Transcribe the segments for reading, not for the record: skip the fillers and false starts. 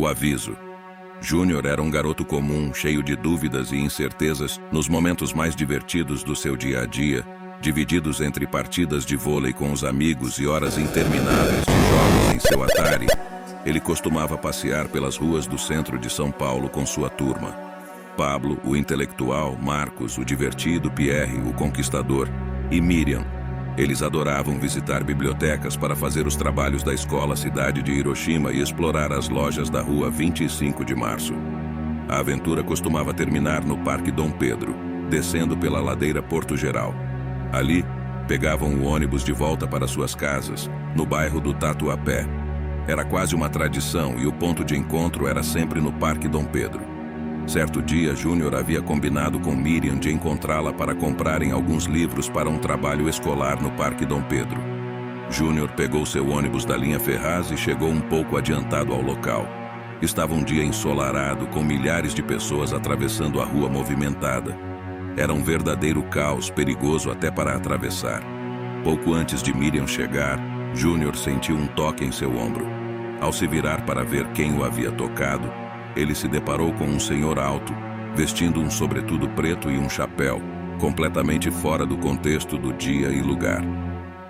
O aviso. Júnior era um garoto comum, cheio de dúvidas e incertezas nos momentos mais divertidos do seu dia a dia, divididos entre partidas de vôlei com os amigos e horas intermináveis de jogos em seu Atari. Ele costumava passear pelas ruas do centro de São Paulo com sua turma. Pablo, o intelectual, Marcos, o divertido, Pierre, o conquistador, e Miriam. Eles adoravam visitar bibliotecas para fazer os trabalhos da escola cidade de Hiroshima e explorar as lojas da rua 25 de março. A aventura costumava terminar no Parque Dom Pedro, descendo pela ladeira Porto Geral. Ali, pegavam o ônibus de volta para suas casas, no bairro do Tatuapé. Era quase uma tradição e o ponto de encontro era sempre no Parque Dom Pedro. Certo dia, Júnior havia combinado com Miriam de encontrá-la para comprarem alguns livros para um trabalho escolar no Parque Dom Pedro. Júnior pegou seu ônibus da linha Ferraz e chegou um pouco adiantado ao local. Estava um dia ensolarado, com milhares de pessoas atravessando a rua movimentada. Era um verdadeiro caos, perigoso até para atravessar. Pouco antes de Miriam chegar, Júnior sentiu um toque em seu ombro. Ao se virar para ver quem o havia tocado, ele se deparou com um senhor alto, vestindo um sobretudo preto e um chapéu, completamente fora do contexto do dia e lugar.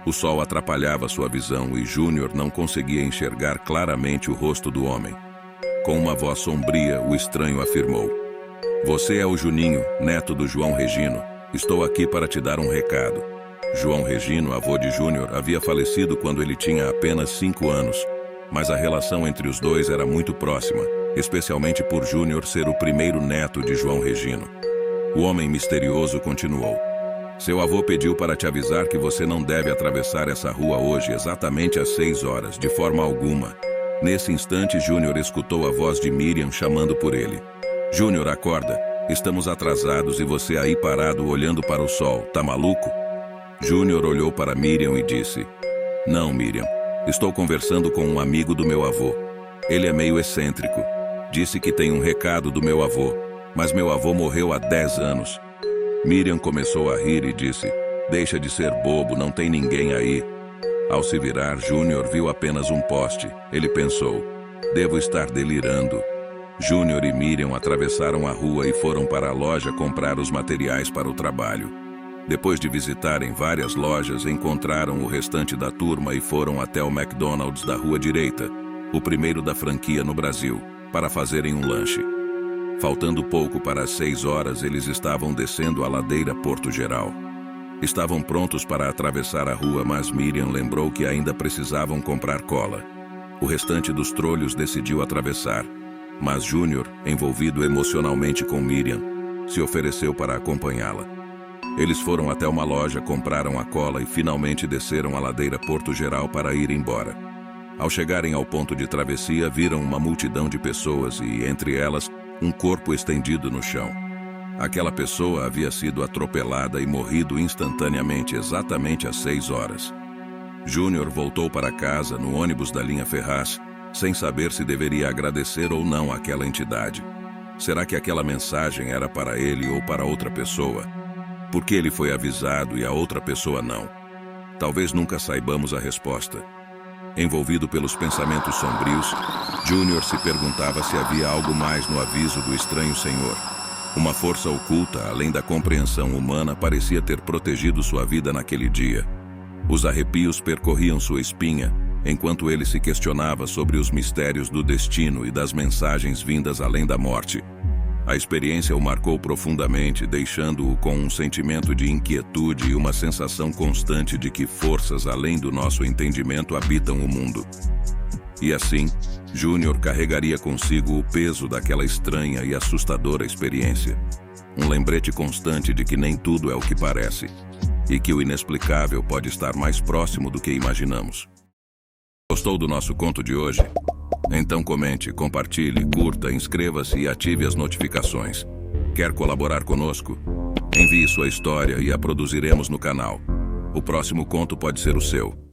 O sol atrapalhava sua visão e Júnior não conseguia enxergar claramente o rosto do homem. Com uma voz sombria, o estranho afirmou: "Você é o Juninho, neto do João Regino. Estou aqui para te dar um recado." João Regino, avô de Júnior, havia falecido quando ele tinha apenas 5 anos, mas a relação entre os dois era muito próxima, especialmente por Júnior ser o primeiro neto de João Regino. O homem misterioso continuou: "Seu avô pediu para te avisar que você não deve atravessar essa rua hoje exatamente às 6 horas, de forma alguma." Nesse instante, Júnior escutou a voz de Miriam chamando por ele. "Júnior, acorda. Estamos atrasados e você aí parado olhando para o sol. Tá maluco?" Júnior olhou para Miriam e disse: "Não, Miriam. Estou conversando com um amigo do meu avô. Ele é meio excêntrico. Disse que tem um recado do meu avô, mas meu avô morreu há 10 anos. Miriam começou a rir e disse: "Deixa de ser bobo, não tem ninguém aí." Ao se virar, Júnior viu apenas um poste. Ele pensou: "Devo estar delirando." Júnior e Miriam atravessaram a rua e foram para a loja comprar os materiais para o trabalho. Depois de visitarem várias lojas, encontraram o restante da turma e foram até o McDonald's da rua direita, o primeiro da franquia no Brasil, para fazerem um lanche. Faltando pouco para as 6 horas, eles estavam descendo a ladeira Porto Geral. Estavam prontos para atravessar a rua, mas Miriam lembrou que ainda precisavam comprar cola. O restante dos trolhos decidiu atravessar, mas Júnior, envolvido emocionalmente com Miriam, se ofereceu para acompanhá-la. Eles foram até uma loja, compraram a cola e finalmente desceram a ladeira Porto Geral para ir embora. Ao chegarem ao ponto de travessia, viram uma multidão de pessoas e, entre elas, um corpo estendido no chão. Aquela pessoa havia sido atropelada e morrido instantaneamente, exatamente às 6 horas. Júnior voltou para casa no ônibus da linha Ferraz, sem saber se deveria agradecer ou não àquela entidade. Será que aquela mensagem era para ele ou para outra pessoa? Por que ele foi avisado e a outra pessoa não? Talvez nunca saibamos a resposta. Envolvido pelos pensamentos sombrios, Júnior se perguntava se havia algo mais no aviso do estranho senhor. Uma força oculta, além da compreensão humana, parecia ter protegido sua vida naquele dia. Os arrepios percorriam sua espinha, enquanto ele se questionava sobre os mistérios do destino e das mensagens vindas além da morte. A experiência o marcou profundamente, deixando-o com um sentimento de inquietude e uma sensação constante de que forças além do nosso entendimento habitam o mundo. E assim, Júnior carregaria consigo o peso daquela estranha e assustadora experiência. Um lembrete constante de que nem tudo é o que parece, e que o inexplicável pode estar mais próximo do que imaginamos. Gostou do nosso conto de hoje? Então comente, compartilhe, curta, inscreva-se e ative as notificações. Quer colaborar conosco? Envie sua história e a produziremos no canal. O próximo conto pode ser o seu.